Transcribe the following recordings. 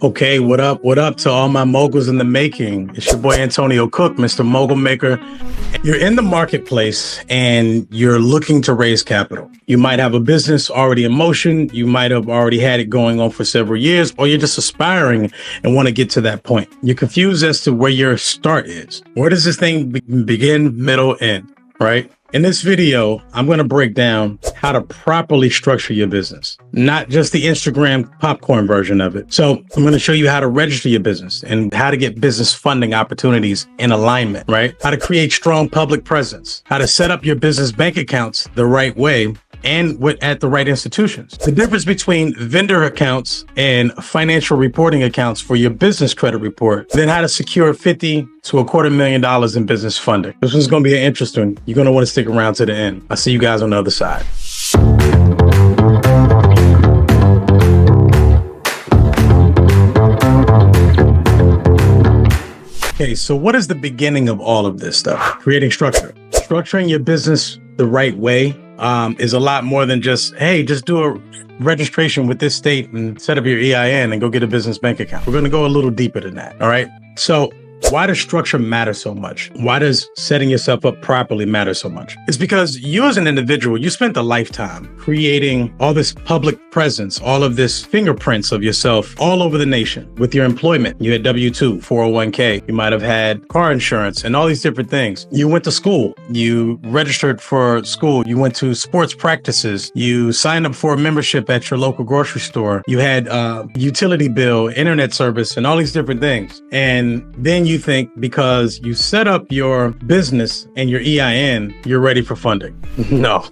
Okay, what up? What up to all my moguls in the making? It's your boy Antonio Cook, Mr. Mogul Maker. You're in the marketplace and you're looking to raise capital. You might have a business already in motion. You might have already had it going on for several years, or you're just aspiring and want to get to that point. You're confused as to where your start is. Where does this thing begin, middle, end, right? In this video, I'm going to break down how to properly structure your business, not just the Instagram popcorn version of it. So I'm going to show you how to register your business and how to get business funding opportunities in alignment, right? How to create strong public presence, how to set up your business bank accounts the right way and at the right institutions. The difference between vendor accounts and financial reporting accounts for your business credit report, then how to secure $50,000 to $250,000 in business funding. This one's gonna be interesting. You're gonna wanna stick around to the end. I'll see you guys on the other side. Okay, so what is the beginning of all of this stuff? Creating structure. Structuring your business the right way is a lot more than just, hey, just do a registration with this state and set up your EIN and go get a business bank account. We're going to go a little deeper than that. All right. So why does structure matter so much? Why does setting yourself up properly matter so much? It's because you as an individual, you spent a lifetime creating all this public presence, all of this fingerprints of yourself all over the nation with your employment. You had W-2, 401k, you might have had car insurance and all these different things. You went to school, you registered for school, you went to sports practices, you signed up for a membership at your local grocery store, you had utility bill, internet service, and all these different things. And then you think because you set up your business and your EIN, you're ready for funding. No.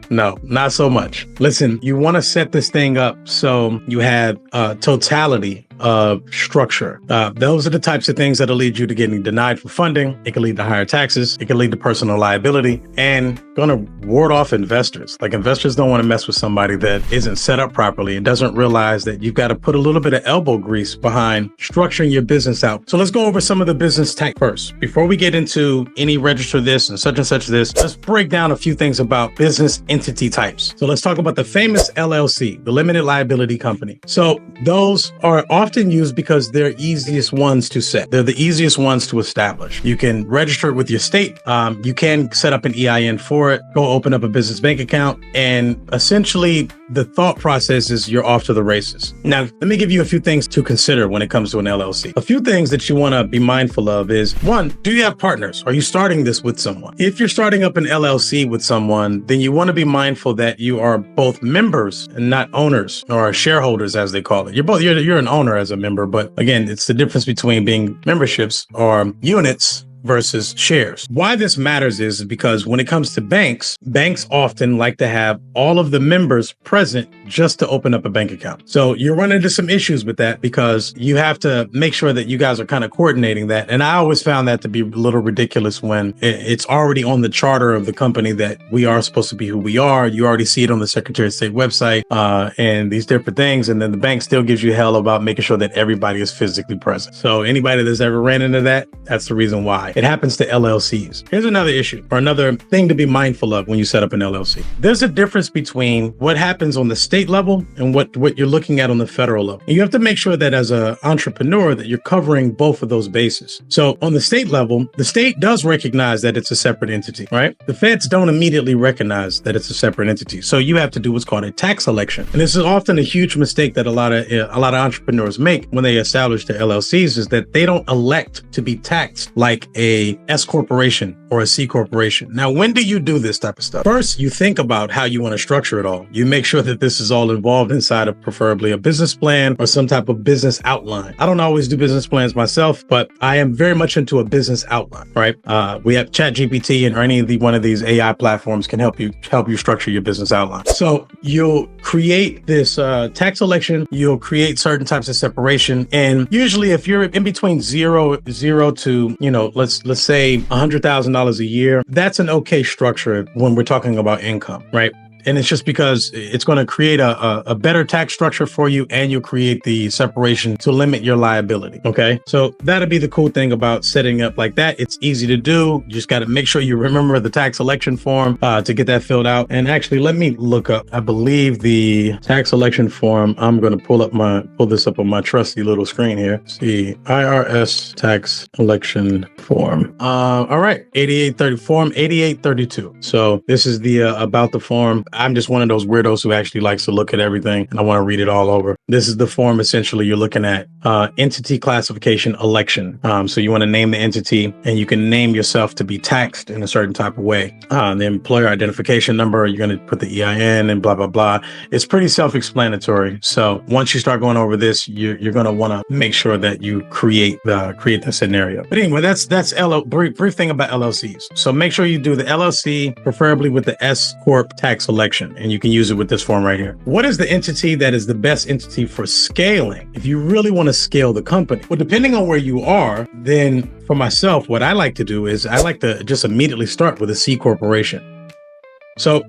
No, not so much. Listen, you want to set this thing up so you have totality of structure. Those are the types of things that'll lead you to getting denied for funding. It can lead to higher taxes. It can lead to personal liability and going to ward off investors. Like investors don't want to mess with somebody that isn't set up properly and doesn't realize that you've got to put a little bit of elbow grease behind structuring your business out. So let's go over some of the business tech first. Before we get into any register this and such this, let's break down a few things about business entity types. So let's talk about the famous LLC, the limited liability company. So those are often used because they're easiest ones to set. They're the easiest ones to establish. You can register it with your state. You can set up an EIN for it, go open up a business bank account, and essentially the thought process is you're off to the races. Now, let me give you a few things to consider when it comes to an LLC. A few things that you want to be mindful of is, one, do you have partners? Are you starting this with someone? If you're starting up an LLC with someone, then you want to be mindful that you are both members and not owners or shareholders, as they call it. You're an owner as a member, but again, it's the difference between being memberships or units versus shares. Why this matters is because when it comes to banks often like to have all of the members present just to open up a bank account. So you're running into some issues with that because you have to make sure that you guys are kind of coordinating that. And I always found that to be a little ridiculous when it's already on the charter of the company that we are supposed to be who we are. You already see it on the Secretary of State website and these different things. And then the bank still gives you hell about making sure that everybody is physically present. So anybody that's ever ran into that, that's the reason why. It happens to LLCs. Here's another issue or another thing to be mindful of when you set up an LLC. There's a difference between what happens on the state level and what you're looking at on the federal level. And you have to make sure that as an entrepreneur that you're covering both of those bases. So on the state level, the state does recognize that it's a separate entity, right? The feds don't immediately recognize that it's a separate entity. So you have to do what's called a tax election. And this is often a huge mistake that a lot of entrepreneurs make when they establish their LLCs is that they don't elect to be taxed like a S corporation or a C corporation. Now, when do you do this type of stuff? First, you think about how you want to structure it all. You make sure that this is all involved inside of preferably a business plan or some type of business outline. I don't always do business plans myself, but I am very much into a business outline, right? We have ChatGPT or any of one of these AI platforms can help you structure your business outline. So you'll create this tax election, you'll create certain types of separation. And usually if you're in between zero to, let's say $100,000 a year, that's an okay structure when we're talking about income, right? And it's just because it's going to create a better tax structure for you, and you'll create the separation to limit your liability. Okay. So that'll be the cool thing about setting up like that. It's easy to do. You just got to make sure you remember the tax election form to get that filled out. And actually, let me look up, I believe the tax election form. I'm going to pull this up on my trusty little screen here. See, IRS tax election form. All right. 8830 form 8832. So this is the about the form. I'm just one of those weirdos who actually likes to look at everything, and I want to read it all over. This is the form. Essentially, you're looking at entity classification election. So you want to name the entity, and you can name yourself to be taxed in a certain type of way. The employer identification number, you're going to put the EIN and blah, blah, blah. It's pretty self-explanatory. So once you start going over this, you're going to want to make sure that you create the scenario. But anyway, that's brief thing about LLCs. So make sure you do the LLC, preferably with the S Corp tax election, and you can use it with this form right here. What is the entity that is the best entity for scaling? If you really want to scale the company, well, depending on where you are, then for myself, what I like to do is I like to just immediately start with a C corporation. So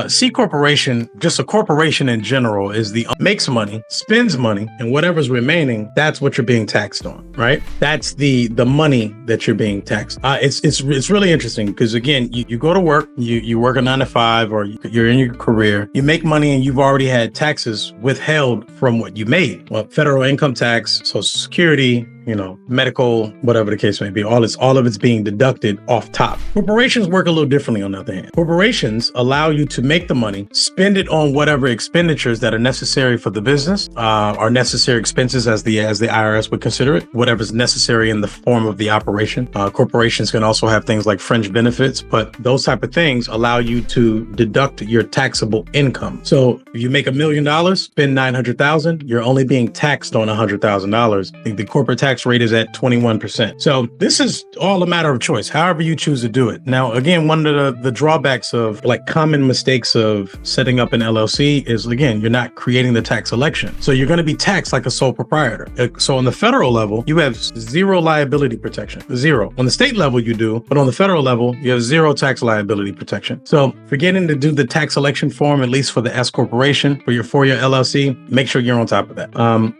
C corporation, just a corporation in general, is makes money, spends money, and whatever's remaining, that's what you're being taxed on, right? That's the money that you're being taxed. It's really interesting because, again, you go to work, you work a 9 to 5, or you're in your career, you make money, and you've already had taxes withheld from what you made. Well, federal income tax, Social Security, medical, whatever the case may be, all of it's being deducted off top. Corporations work a little differently on the other hand. Corporations allow you to make the money, spend it on whatever expenditures that are necessary for the business, are necessary expenses as the IRS would consider it, whatever's necessary in the form of the operation. Corporations can also have things like fringe benefits, but those type of things allow you to deduct your taxable income. So if you make $1 million, spend $900,000, you're only being taxed on $100,000. The corporate tax rate is at 21%. So this is all a matter of choice, however you choose to do it. Now, again, one of the drawbacks of common mistakes of setting up an LLC is, again, you're not creating the tax election. So you're going to be taxed like a sole proprietor. So on the federal level, you have zero liability protection, zero. On the state level, you do, but on the federal level, you have zero tax liability protection. So forgetting to do the tax election form, at least for the S corporation, for your LLC, make sure you're on top of that.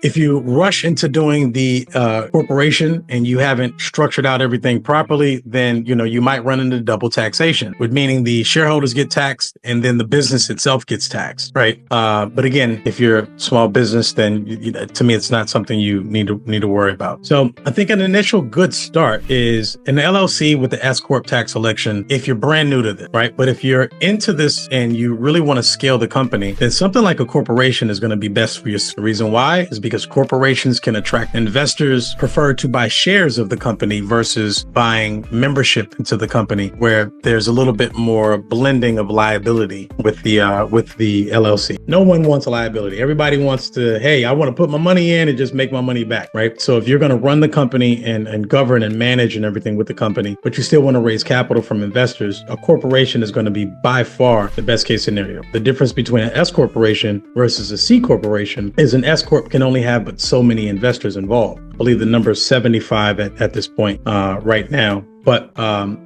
If you rush into doing the corporation and you haven't structured out everything properly, then you might run into double taxation, which meaning the shareholders get taxed and then the business itself gets taxed, right? But again, if you're a small business, then to me, it's not something you need to worry about. So I think an initial good start is an LLC with the S Corp tax election if you're brand new to this, right? But if you're into this and you really want to scale the company, then something like a corporation is going to be best for you. The reason why is because corporations can attract investors, prefer to buy shares of the company versus buying membership into the company, where there's a little bit more blending of liability with the LLC. No one wants a liability. Everybody wants to, hey, I want to put my money in and just make my money back, right? So if you're going to run the company and govern and manage and everything with the company, but you still want to raise capital from investors, a corporation is going to be by far the best case scenario. The difference between an S corporation versus a C corporation is an S corp can only have but so many investors involved. I believe the number is 75 at this point right now. But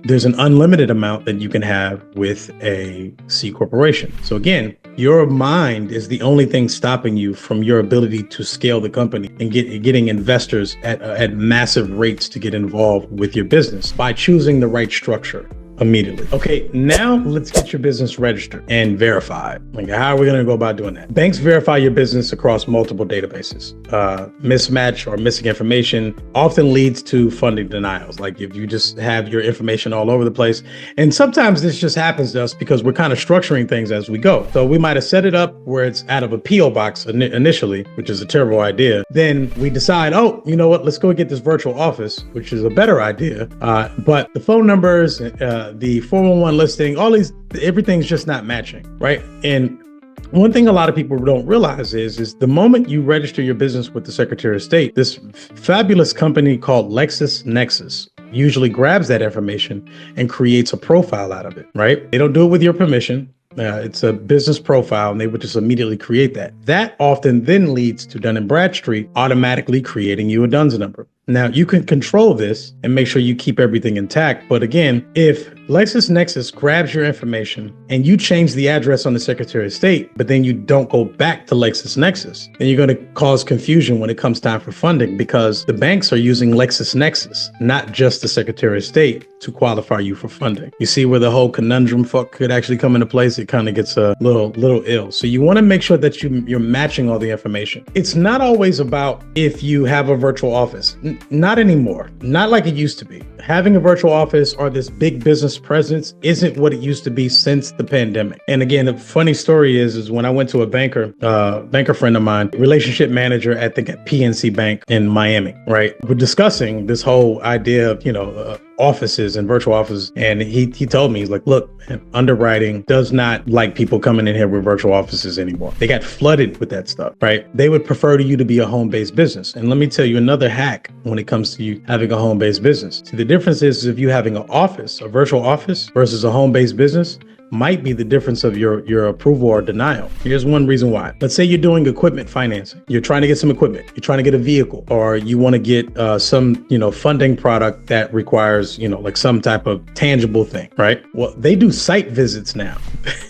there's an unlimited amount that you can have with a C corporation. So again, your mind is the only thing stopping you from your ability to scale the company and getting investors at massive rates to get involved with your business by choosing the right structure immediately. Okay, now let's get your business registered and verified. How are we going to go about doing that? Banks verify your business across multiple databases. Mismatch or missing information often leads to funding denials. Like if you just have your information all over the place. And sometimes this just happens to us because we're kind of structuring things as we go. So we might have set it up where it's out of a PO box initially, which is a terrible idea. Then we decide, oh, you know what, let's go get this virtual office, which is a better idea. But the phone numbers, the 411 listing, everything's just not matching, right? And one thing a lot of people don't realize is the moment you register your business with the Secretary of State, this fabulous company called LexisNexis usually grabs that information and creates a profile out of it, right? They don't do it with your permission. It's a business profile, and they would just immediately create that. That often then leads to Dun & Bradstreet automatically creating you a DUNS number. Now, you can control this and make sure you keep everything intact. But again, if LexisNexis grabs your information and you change the address on the Secretary of State, but then you don't go back to LexisNexis, then you're going to cause confusion when it comes time for funding, because the banks are using LexisNexis, not just the Secretary of State, to qualify you for funding. You see where the whole conundrum could actually come into place? It kind of gets a little ill. So you want to make sure that you're matching all the information. It's not always about if you have a virtual office. Not anymore. Not like it used to be. Having a virtual office or this big business presence isn't what it used to be since the pandemic. And again, the funny story is when I went to a banker friend of mine, relationship manager at PNC Bank in Miami, right? We're discussing this whole idea of, offices and virtual offices. And he told me, he's like, look, man, underwriting does not like people coming in here with virtual offices anymore. They got flooded with that stuff, right? They would prefer you to be a home-based business. And let me tell you another hack when it comes to you having a home-based business. See, the difference is if you having an office, a virtual office versus a home-based business, might be the difference of your approval or denial. Here's one reason why. Let's say you're doing equipment financing. You're trying to get some equipment. You're trying to get a vehicle, or you want to get some, funding product that requires, like some type of tangible thing, right? Well, they do site visits now.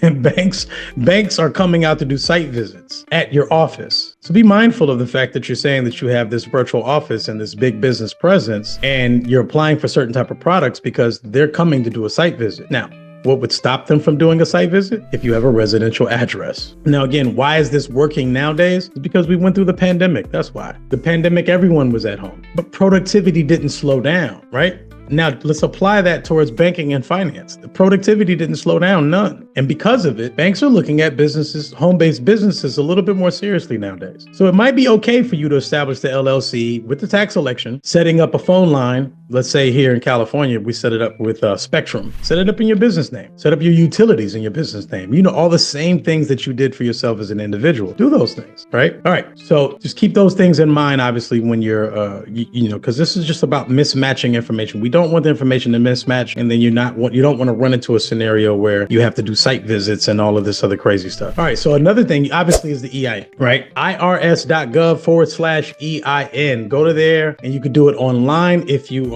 Banks are coming out to do site visits at your office. So be mindful of the fact that you're saying that you have this virtual office and this big business presence, and you're applying for certain type of products because they're coming to do a site visit. Now, what would stop them from doing a site visit? If you have a residential address. Now, again, why is this working nowadays? It's because we went through the pandemic. That's why. The pandemic, everyone was at home, but productivity didn't slow down, right? Now, let's apply that towards banking and finance. The productivity didn't slow down, none. And because of it, banks are looking at businesses, home-based businesses, a little bit more seriously nowadays. So it might be okay for you to establish the LLC with the tax election, setting up a phone line. Let's say here in California, we set it up with Spectrum. Set it up in your business name. Set up your utilities in your business name. All the same things that you did for yourself as an individual. Do those things, right? All right. So just keep those things in mind, obviously, when you're, because this is just about mismatching information. We don't want the information to mismatch, and then you don't want to run into a scenario where you have to do site visits and all of this other crazy stuff. All right. So another thing, obviously, is the EIN, right? irs.gov/EIN. Go to there, and you can do it online if you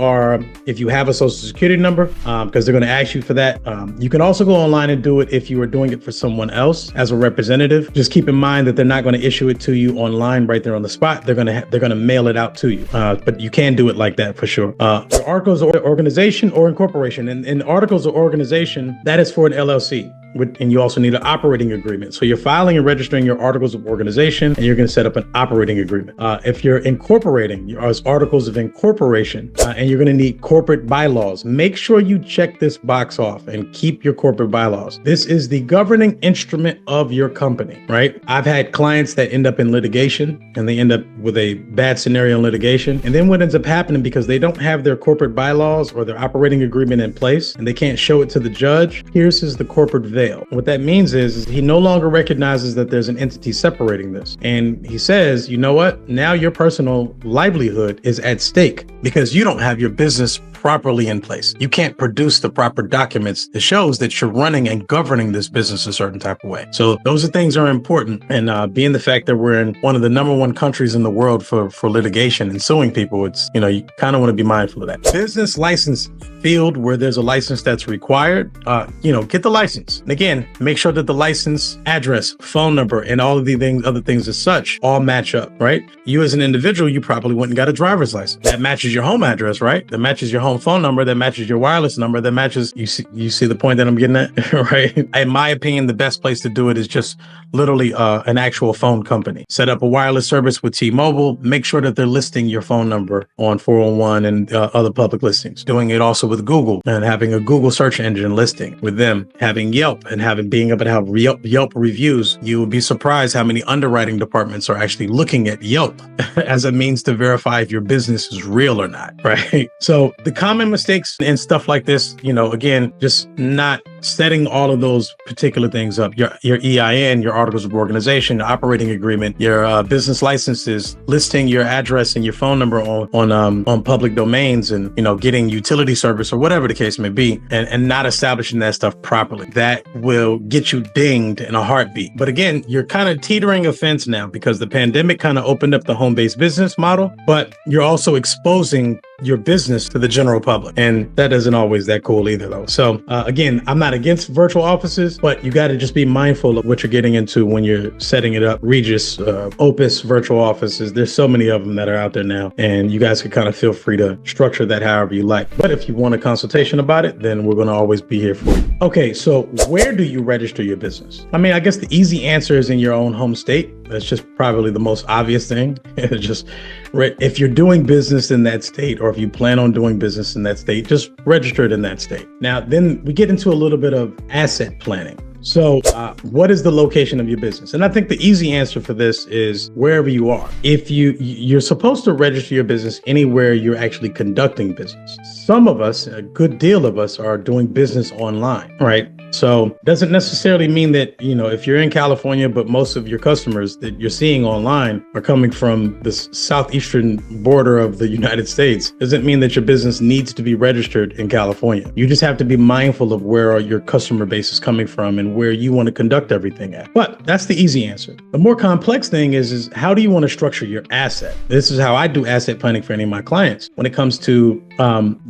have a social security number, because they're going to ask you for that. You can also go online and do it if you are doing it for someone else as a representative. Just keep in mind that they're not going to issue it to you online right there on the spot. They're going to mail it out to you. But you can do it like that for sure. Your articles of organization or incorporation, and articles of organization, that is for an LLC. And you also need an operating agreement. So you're filing and registering your articles of organization, and you're going to set up an operating agreement. If you're incorporating, as articles of incorporation, and you're going to need corporate bylaws, make sure you check this box off and keep your corporate bylaws. This is the governing instrument of your company, right? I've had clients that end up in litigation, and they end up with a bad scenario in litigation. And then what ends up happening, because they don't have their corporate bylaws or their operating agreement in place, and they can't show it to the judge, pierces the corporate veil. What that means is he no longer recognizes that there's an entity separating this. And he says, you know what? Now your personal livelihood is at stake because you don't have your business properly in place. You can't produce the proper documents that shows that you're running and governing this business a certain type of way. So those things are important. And being the fact that we're in one of the #1 countries in the world for litigation and suing people, it's, you kind of want to be mindful of that. Business license field where there's a license that's required, get the license. And again, make sure that the license address, phone number, and all of the other things as such all match up, right? You as an individual, you probably went and got a driver's license that matches your home address, right? That matches your home phone number, that matches your wireless number, that matches, you see the point that I'm getting at, right? In my opinion, the best place to do it is just literally an actual phone company. Set up a wireless service with T-Mobile. Make sure that they're listing your phone number on 401 and other public listings. Doing it also with Google and having a Google search engine listing with them. Having Yelp and being able to have Yelp reviews. You would be surprised how many underwriting departments are actually looking at Yelp as a means to verify if your business is real or not, right? So the common mistakes and stuff like this, again, just not setting all of those particular things up, your EIN, your articles of organization, your operating agreement, your business licenses, listing your address and your phone number on public domains, and getting utility service or whatever the case may be, and not establishing that stuff properly, that will get you dinged in a heartbeat. But again, you're kind of teetering a fence now because the pandemic kind of opened up the home-based business model, but you're also exposing your business to the general public, and that isn't always that cool either, though. So again, I'm not against virtual offices, but you got to just be mindful of what you're getting into when you're setting it up. Regis, Opus virtual offices, there's so many of them that are out there now, and you guys can kind of feel free to structure that however you like. But if you want a consultation about it, then we're going to always be here for you. Okay, so where do you register your business? I mean, I guess the easy answer is in your own home state. That's just probably the most obvious thing. Just if you're doing business in that state, or if you plan on doing business in that state, just register it in that state. Now, then we get into a little bit of asset planning. So what is the location of your business? And I think the easy answer for this is wherever you are. If you're supposed to register your business anywhere you're actually conducting business. Some of us, a good deal of us, are doing business online, right? So doesn't necessarily mean that, if you're in California, but most of your customers that you're seeing online are coming from the southeastern border of the United States, doesn't mean that your business needs to be registered in California. You just have to be mindful of where your customer base is coming from and where you want to conduct everything at. But that's the easy answer. The more complex thing is how do you want to structure your asset? This is how I do asset planning for any of my clients when it comes to,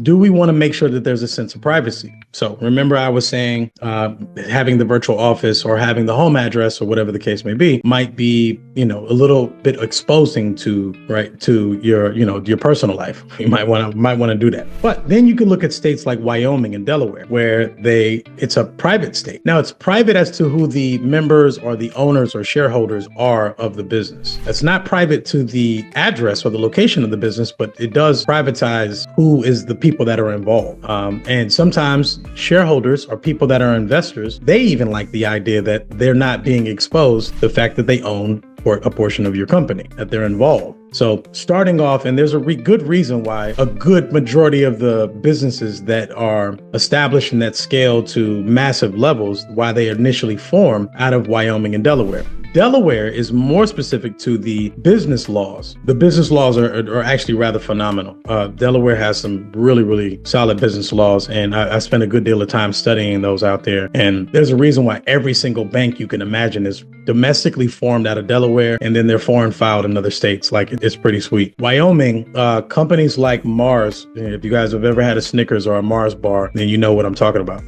do we want to make sure that there's a sense of privacy? So remember I was saying, having the virtual office or having the home address or whatever the case may be might be, a little bit exposing to your personal life. You might want to do that. But then you can look at states like Wyoming and Delaware, where it's a private state. Now it's private as to who the members or the owners or shareholders are of the business. It's not private to the address or the location of the business, but it does privatize who is the people that are involved. And sometimes shareholders or people that are investors, they even like the idea that they're not being exposed to the fact that they own a portion of your company, that they're involved. So starting off, and there's a good reason why a good majority of the businesses that are established in that scale to massive levels, why they initially form out of Wyoming and Delaware. Delaware is more specific to the business laws. The business laws are actually rather phenomenal. Delaware has some really, really solid business laws, and I spent a good deal of time studying those out there. And there's a reason why every single bank you can imagine is domestically formed out of Delaware, and then they're foreign filed in other states. Like, it's pretty sweet. Wyoming, companies like Mars, if you guys have ever had a Snickers or a Mars bar, then you know what I'm talking about.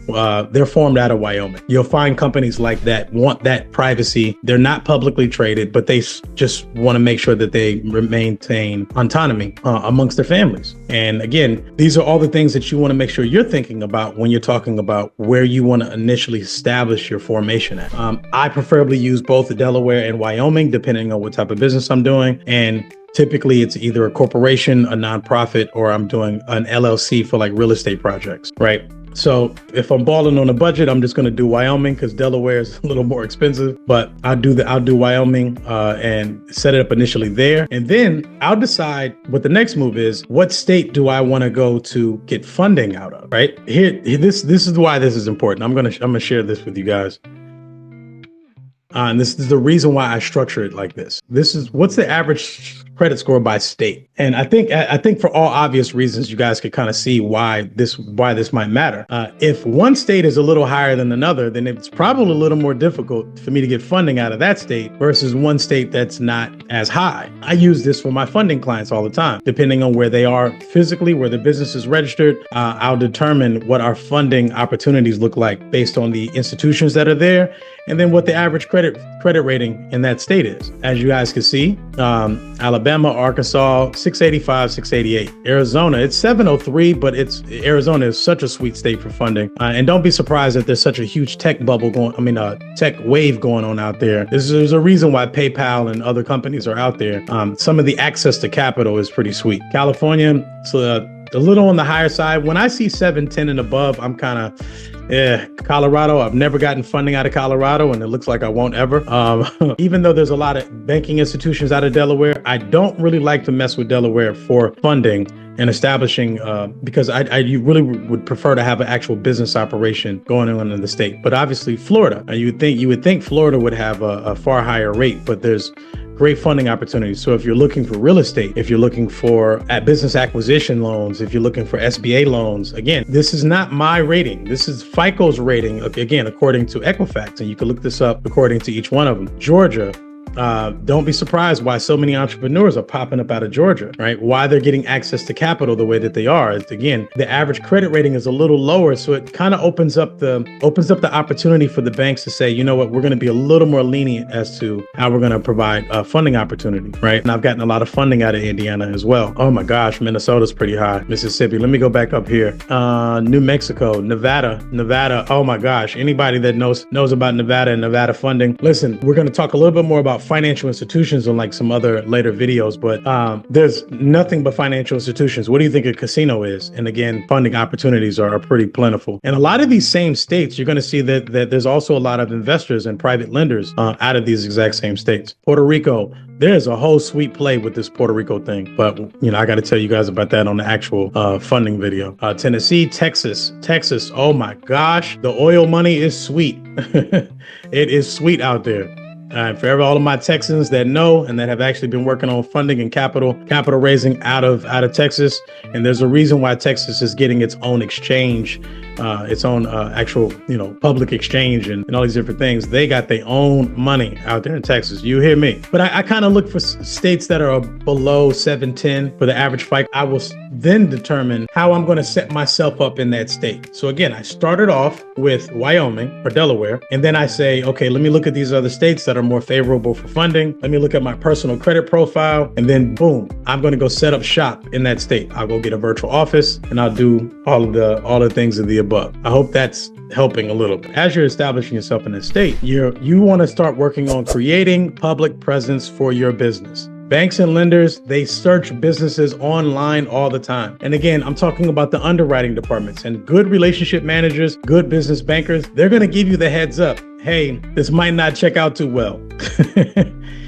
They're formed out of Wyoming. You'll find companies like that want that privacy. They're not publicly traded, but they just want to make sure that they maintain autonomy amongst their families. And again, these are all the things that you want to make sure you're thinking about when you're talking about where you want to initially establish your formation at. I preferably use both the Delaware and Wyoming, depending on what type of business I'm doing. And typically it's either a corporation, a nonprofit, or I'm doing an LLC for like real estate projects, right? So if I'm balling on a budget, I'm just going to do Wyoming because Delaware is a little more expensive, but I'll do Wyoming and set it up initially there. And then I'll decide what the next move is. What state do I want to go to get funding out of, right? This is why this is important. I'm going to share this with you guys. And this is the reason why I structure it like this. This is what's the average credit score by state. And I think for all obvious reasons, you guys could kind of see why this might matter. If one state is a little higher than another, then it's probably a little more difficult for me to get funding out of that state versus one state that's not as high. I use this for my funding clients all the time. Depending on where they are physically, where the business is registered, I'll determine what our funding opportunities look like based on the institutions that are there, and then what the average credit rating in that state is. As you guys can see, Alabama, Arkansas, 685, 688. Arizona, it's 703, but Arizona is such a sweet state for funding. And don't be surprised that there's such a huge tech tech wave going on out there. There's a reason why PayPal and other companies are out there. Some of the access to capital is pretty sweet. California, a little on the higher side. When I see 710 and above, I'm kind of, Colorado, I've never gotten funding out of Colorado, and it looks like I won't ever. Even though there's a lot of banking institutions out of Delaware, I don't really like to mess with Delaware for funding and establishing, because you really would prefer to have an actual business operation going on in the state. But obviously Florida, you would think Florida would have a far higher rate, but there's great funding opportunities. So if you're looking for real estate, if you're looking for business acquisition loans, if you're looking for SBA loans, again, this is not my rating. This is FICO's rating, again, according to Equifax, and you can look this up according to each one of them. Georgia, don't be surprised why so many entrepreneurs are popping up out of Georgia, right? Why they're getting access to capital the way that they are. Again, the average credit rating is a little lower, so it kind of opens up the opportunity for the banks to say, you know what, we're going to be a little more lenient as to how we're going to provide funding opportunity, right? And I've gotten a lot of funding out of Indiana as well. Oh my gosh, Minnesota's pretty high. Mississippi, let me go back up here. New Mexico, Nevada. Oh my gosh, anybody that knows about Nevada and Nevada funding. Listen, we're going to talk a little bit more about financial institutions on like some other later videos, but there's nothing but financial institutions. What do you think a casino is? And again, funding opportunities are pretty plentiful. And a lot of these same states, you're going to see that there's also a lot of investors and private lenders out of these exact same states. Puerto Rico, there's a whole sweet play with this Puerto Rico thing, but I got to tell you guys about that on the actual funding video. Tennessee, Texas, oh my gosh, the oil money is sweet. It is sweet out there. For all of my Texans that know and that have actually been working on funding and capital raising out of Texas, and there's a reason why Texas is getting its own exchange, its own actual public exchange and all these different things. They got their own money out there in Texas. You hear me? But I kind of look for states that are below 710 for the average FICO. I will then determine how I'm going to set myself up in that state. So again, I started off with Wyoming or Delaware, and then I say, okay, let me look at these other states that are more favorable for funding. Let me look at my personal credit profile, and then boom, I'm going to go set up shop in that state. I'll go get a virtual office, and I'll do all the things of the above. I hope that's helping a little bit. As you're establishing yourself in a state, you want to start working on creating public presence for your business. Banks and lenders, they search businesses online all the time. And again, I'm talking about the underwriting departments, and good relationship managers, good business bankers, they're going to give you the heads up. Hey, this might not check out too well.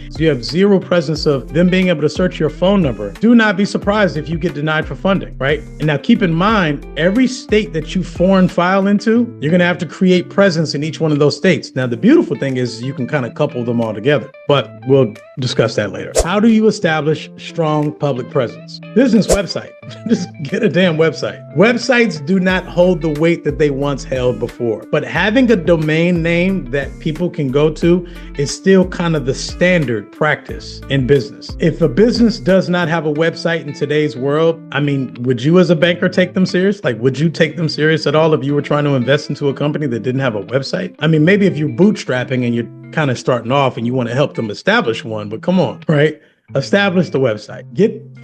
So you have zero presence of them being able to search your phone number. Do not be surprised if you get denied for funding, right? And now keep in mind, every state that you foreign file into, you're going to have to create presence in each one of those states. Now, the beautiful thing is you can kind of couple them all together, but we'll discuss that later. How do you establish strong public presence? Business website. Just get a damn website. Websites do not hold the weight that they once held before, but having a domain name that people can go to is still kind of the standard practice in business. If a business does not have a website in today's world, I mean, would you as a banker take them serious? Like, would you take them serious at all if you were trying to invest into a company that didn't have a website? I mean, maybe if you're bootstrapping and you're kind of starting off and you want to help them establish one, but come on, right? Establish the website.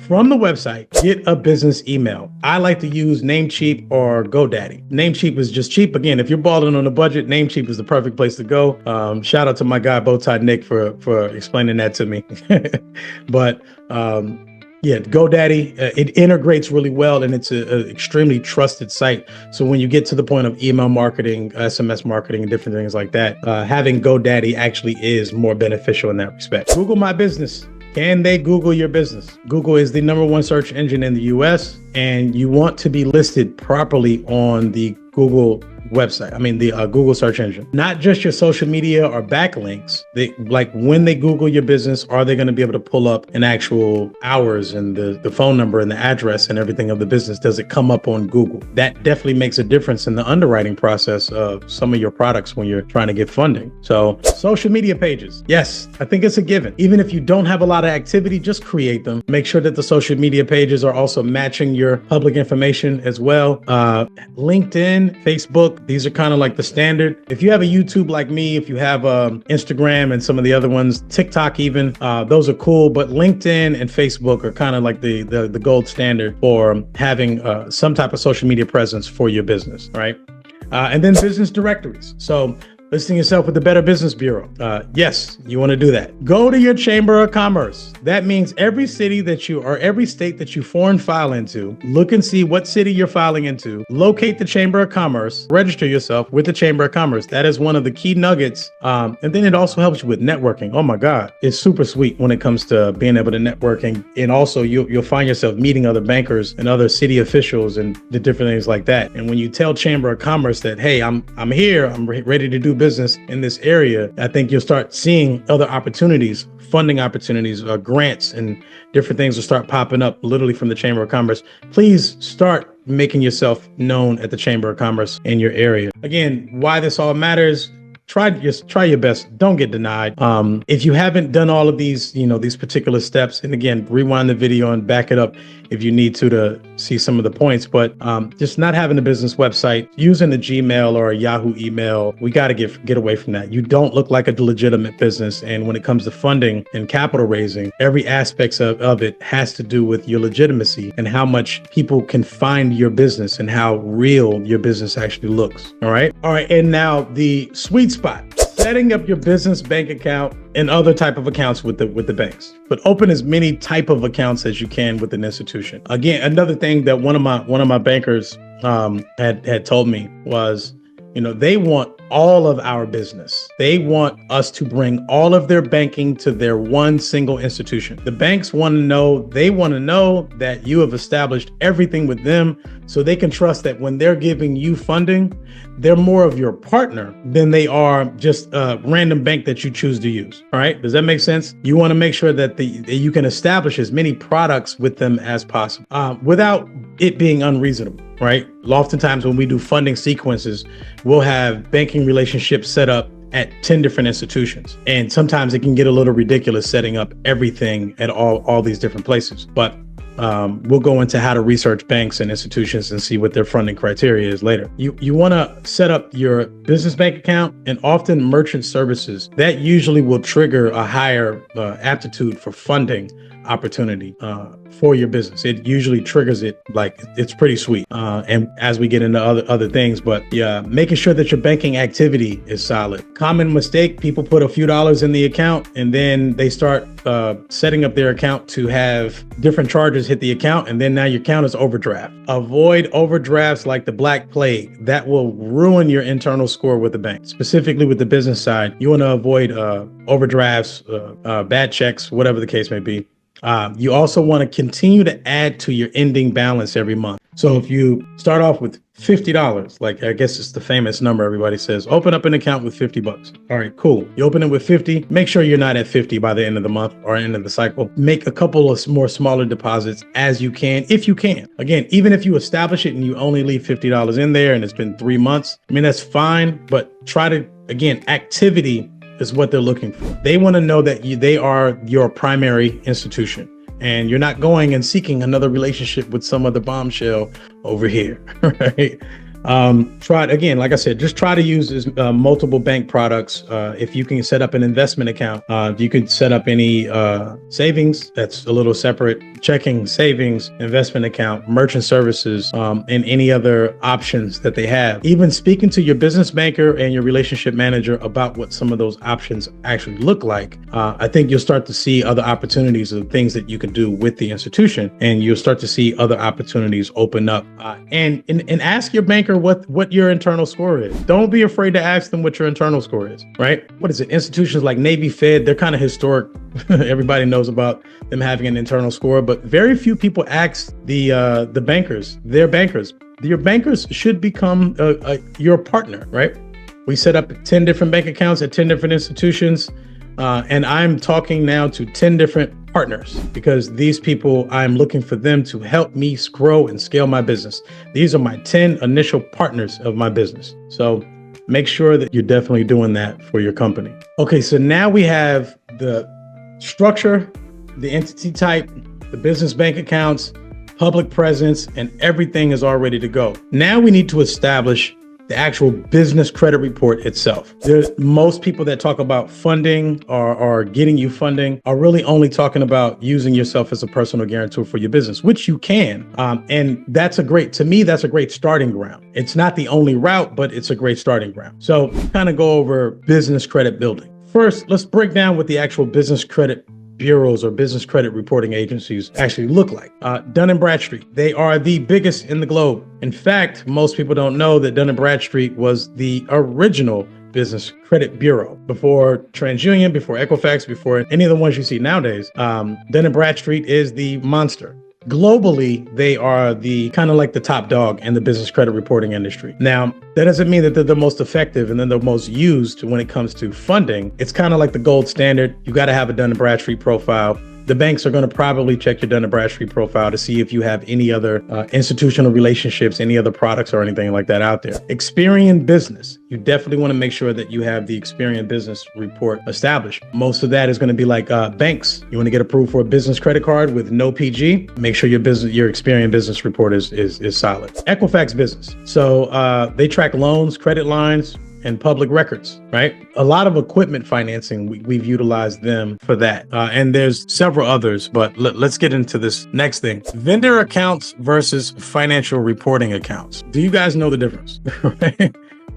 From the website, get a business email. I like to use Namecheap or GoDaddy. Namecheap is just cheap. Again, if you're balling on a budget, Namecheap is the perfect place to go. Shout out to my guy, Bowtie Nick, for explaining that to me. But yeah, GoDaddy, it integrates really well, and it's an extremely trusted site. So when you get to the point of email marketing, SMS marketing, and different things like that, having GoDaddy actually is more beneficial in that respect. Google My Business. Can they Google your business? Google is the #1 search engine in the US, and you want to be listed properly on the Google website. I mean, the Google search engine, not just your social media or backlinks. Like when they Google your business, are they going to be able to pull up an actual hours and the phone number and the address and everything of the business? Does it come up on Google? That definitely makes a difference in the underwriting process of some of your products when you're trying to get funding. So social media pages. Yes, I think it's a given. Even if you don't have a lot of activity, just create them. Make sure that the social media pages are also matching your public information as well. LinkedIn, Facebook, these are kind of like the standard. If you have a YouTube like me, if you have Instagram and some of the other ones, TikTok even, those are cool. But LinkedIn and Facebook are kind of like the gold standard for having some type of social media presence for your business, right? And then business directories. So Listing yourself with the Better Business Bureau. Yes, you want to do that. Go to your Chamber of Commerce. That means every city that you or every state that you foreign file into, look and see what city you're filing into, locate the Chamber of Commerce, register yourself with the Chamber of Commerce. That is one of the key nuggets. And then it also helps you with networking. Oh my God, it's super sweet when it comes to being able to network. And also you'll find yourself meeting other bankers and other city officials and the different things like that. And when you tell Chamber of Commerce that, hey, I'm here, I'm ready to do business in this area, I think you'll start seeing other opportunities, funding opportunities, grants, and different things will start popping up literally from the Chamber of Commerce. Please start making yourself known at the Chamber of Commerce in your area. Again, why this all matters. Try your best. Don't get denied. If you haven't done all of these, these particular steps, and again, rewind the video and back it up if you need to see some of the points, but just not having a business website, using a Gmail or a Yahoo email, we got to get away from that. You don't look like a legitimate business. And when it comes to funding and capital raising, every aspect of it has to do with your legitimacy and how much people can find your business and how real your business actually looks. All right. And now the sweet spot. Setting up your business bank account and other type of accounts with the banks, but open as many type of accounts as you can with an institution. Again, another thing that one of my bankers had told me was, they want all of our business. They want us to bring all of their banking to their one single institution. The banks want to know that you have established everything with them so they can trust that when they're giving you funding, they're more of your partner than they are just a random bank that you choose to use. All right. Does that make sense? You want to make sure that you can establish as many products with them as possible without it being unreasonable. Right. Oftentimes when we do funding sequences, we'll have banking relationships set up at 10 different institutions. And sometimes it can get a little ridiculous setting up everything at all these different places. But we'll go into how to research banks and institutions and see what their funding criteria is later. You want to set up your business bank account, and often merchant services. That usually will trigger a higher aptitude for funding opportunity for your business. It usually triggers it, like it's pretty sweet. And as we get into other things, but yeah, making sure that your banking activity is solid. Common mistake, people put a few dollars in the account and then they start setting up their account to have different charges hit the account, and then now your account is overdraft. Avoid overdrafts like the Black Plague. That will ruin your internal score with the bank. Specifically with the business side, you want to avoid overdrafts, bad checks, whatever the case may be. You also want to continue to add to your ending balance every month. So if you start off with $50, like I guess it's the famous number everybody says, open up an account with $50. All right, cool. You open it with 50. Make sure you're not at 50 by the end of the month or end of the cycle. Make a couple of more smaller deposits as you can, if you can. Again, even if you establish it and you only leave $50 in there and it's been 3 months, I mean, that's fine, but try to, again, activity is what they're looking for. They want to know that they are your primary institution and you're not going and seeking another relationship with some other bombshell over here, right? Try it again, like I said, just try to use multiple bank products. If you can set up an investment account, you can set up any savings, that's a little separate, checking, savings, investment account, merchant services, and any other options that they have. Even speaking to your business banker and your relationship manager about what some of those options actually look like, I think you'll start to see other opportunities of things that you can do with the institution, and you'll start to see other opportunities open up. And ask your banker what your internal score is. Don't be afraid to ask them what your internal score is, right? What is it? Institutions like Navy Fed, they're kind of historic. Everybody knows about them having an internal score, but very few people ask the bankers, their bankers. Your bankers should become your partner, right? We set up 10 different bank accounts at 10 different institutions. And I'm talking now to 10 different partners because these people, I'm looking for them to help me grow and scale my business. These are my 10 initial partners of my business. So make sure that you're definitely doing that for your company. Okay, so now we have the structure, the entity type, the business bank accounts, public presence, and everything is all ready to go. Now we need to establish the actual business credit report itself. Most people that talk about funding or getting you funding are really only talking about using yourself as a personal guarantor for your business, which you can. And that's to me, that's a great starting ground. It's not the only route, but it's a great starting ground. So kind of go over business credit building. First, let's break down what the actual business credit bureaus or business credit reporting agencies actually look like. Dun & Bradstreet, they are the biggest in the globe. In fact, most people don't know that Dun & Bradstreet was the original business credit bureau before TransUnion, before Equifax, before any of the ones you see nowadays. Dun & Bradstreet is the monster. Globally, they are the kind of like the top dog in the business credit reporting industry. Now, that doesn't mean that they're the most effective and then the most used when it comes to funding. It's kind of like the gold standard. You got to have a Dun & Bradstreet profile. The banks are going to probably check your Dun & Bradstreet profile to see if you have any other institutional relationships, any other products or anything like that out there. Experian Business. You definitely want to make sure that you have the Experian Business report established. Most of that is going to be like banks. You want to get approved for a business credit card with no PG. Make sure your Experian Business report is solid. Equifax Business. So they track loans, credit lines, and public records, right? A lot of equipment financing, we've utilized them for that. And there's several others, but let's get into this next thing. Vendor accounts versus financial reporting accounts. Do you guys know the difference?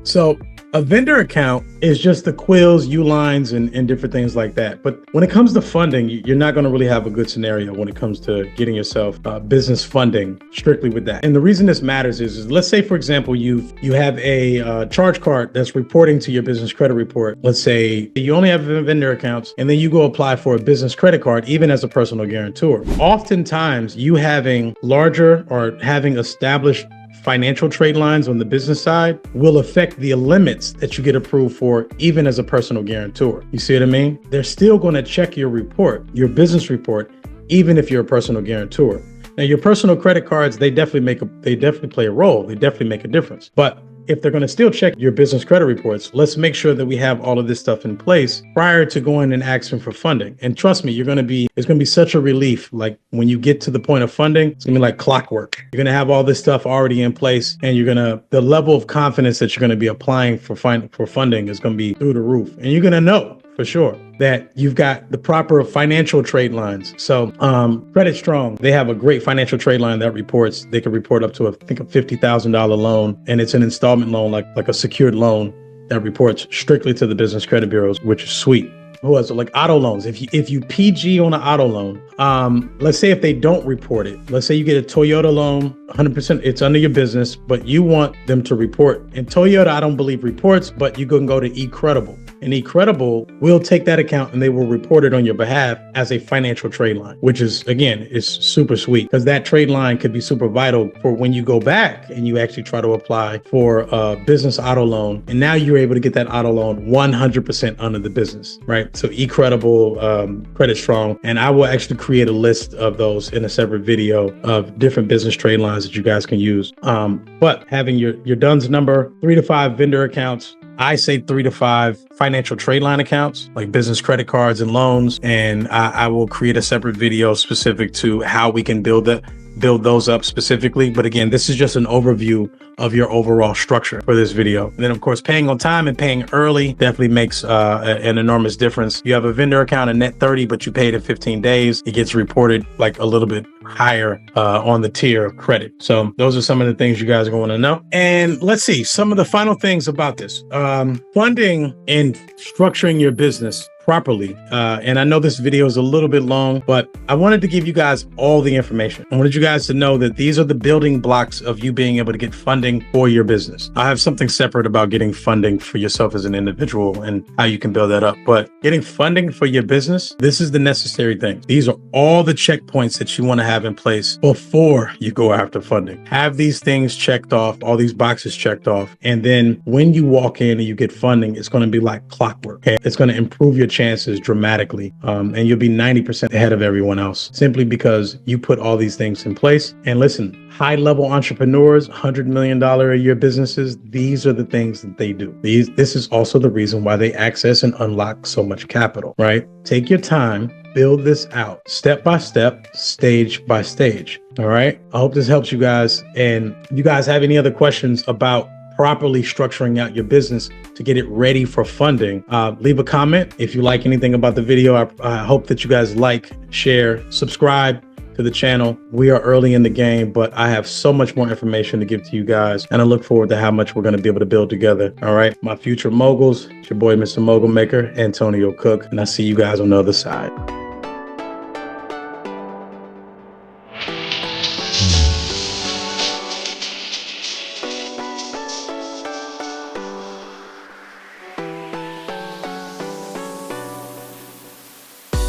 So a vendor account is just the quills, U-lines, and different things like that. But when it comes to funding, you're not going to really have a good scenario when it comes to getting yourself business funding strictly with that. And the reason this matters is let's say, for example, you have a charge card that's reporting to your business credit report. Let's say you only have vendor accounts, and then you go apply for a business credit card, even as a personal guarantor. Oftentimes, you having larger or having established financial trade lines on the business side will affect the limits that you get approved for, even as a personal guarantor. You see what I mean? They're still going to check your report, your business report, even if you're a personal guarantor. Now, your personal credit cards, they definitely play a role. They definitely make a difference. But if they're going to still check your business credit reports, let's make sure that we have all of this stuff in place prior to going and asking for funding. And trust me, it's going to be such a relief. Like when you get to the point of funding, it's going to be like clockwork. You're going to have all this stuff already in place, and the level of confidence that you're going to be applying for funding is going to be through the roof. And you're going to know for sure that you've got the proper financial trade lines. So Credit Strong, they have a great financial trade line that reports. They can report up to I think a $50,000 loan, and it's an installment loan, like a secured loan that reports strictly to the business credit bureaus, which is sweet. Who has like auto loans? If you PG on an auto loan, let's say if they don't report it, let's say you get a Toyota loan, 100%, it's under your business, but you want them to report. And Toyota, I don't believe reports, but you can go to eCredible. And eCredible will take that account and they will report it on your behalf as a financial trade line, which is, again, is super sweet because that trade line could be super vital for when you go back and you actually try to apply for a business auto loan. And now you're able to get that auto loan 100% under the business, right? So eCredible, Credit Strong, and I will actually create a list of those in a separate video of different business trade lines that you guys can use. But having your DUNS number, 3 to 5 vendor accounts, I say 3 to 5 financial trade line accounts, like business credit cards and loans. And I will create a separate video specific to how we can build those up specifically. But again, this is just an overview of your overall structure for this video. And then of course, paying on time and paying early definitely makes an enormous difference. You have a vendor account in net 30, but you paid in 15 days. It gets reported like a little bit higher on the tier of credit. So those are some of the things you guys are going to know. And let's see some of the final things about this. Funding and structuring your business properly. And I know this video is a little bit long, but I wanted to give you guys all the information. I wanted you guys to know that these are the building blocks of you being able to get funding for your business. I have something separate about getting funding for yourself as an individual and how you can build that up. But getting funding for your business, this is the necessary thing. These are all the checkpoints that you want to have in place before you go after funding. Have these things checked off, all these boxes checked off. And then when you walk in and you get funding, it's going to be like clockwork. Okay? It's going to improve your chances dramatically, and you'll be 90% ahead of everyone else simply because you put all these things in place. And listen, high-level entrepreneurs, $100 million a year businesses, these are the things that they do. This is also the reason why they access and unlock so much capital, right? Take your time, build this out step by step, stage by stage. All right. I hope this helps you guys. And if you guys have any other questions about properly structuring out your business to get it ready for funding. Leave a comment if you like anything about the video. I hope that you guys like, share, subscribe to the channel. We are early in the game, but I have so much more information to give to you guys, and I look forward to how much we're going to be able to build together. All right, my future moguls, it's your boy, Mr. Mogul Maker, Antonio Cook, and I see you guys on the other side.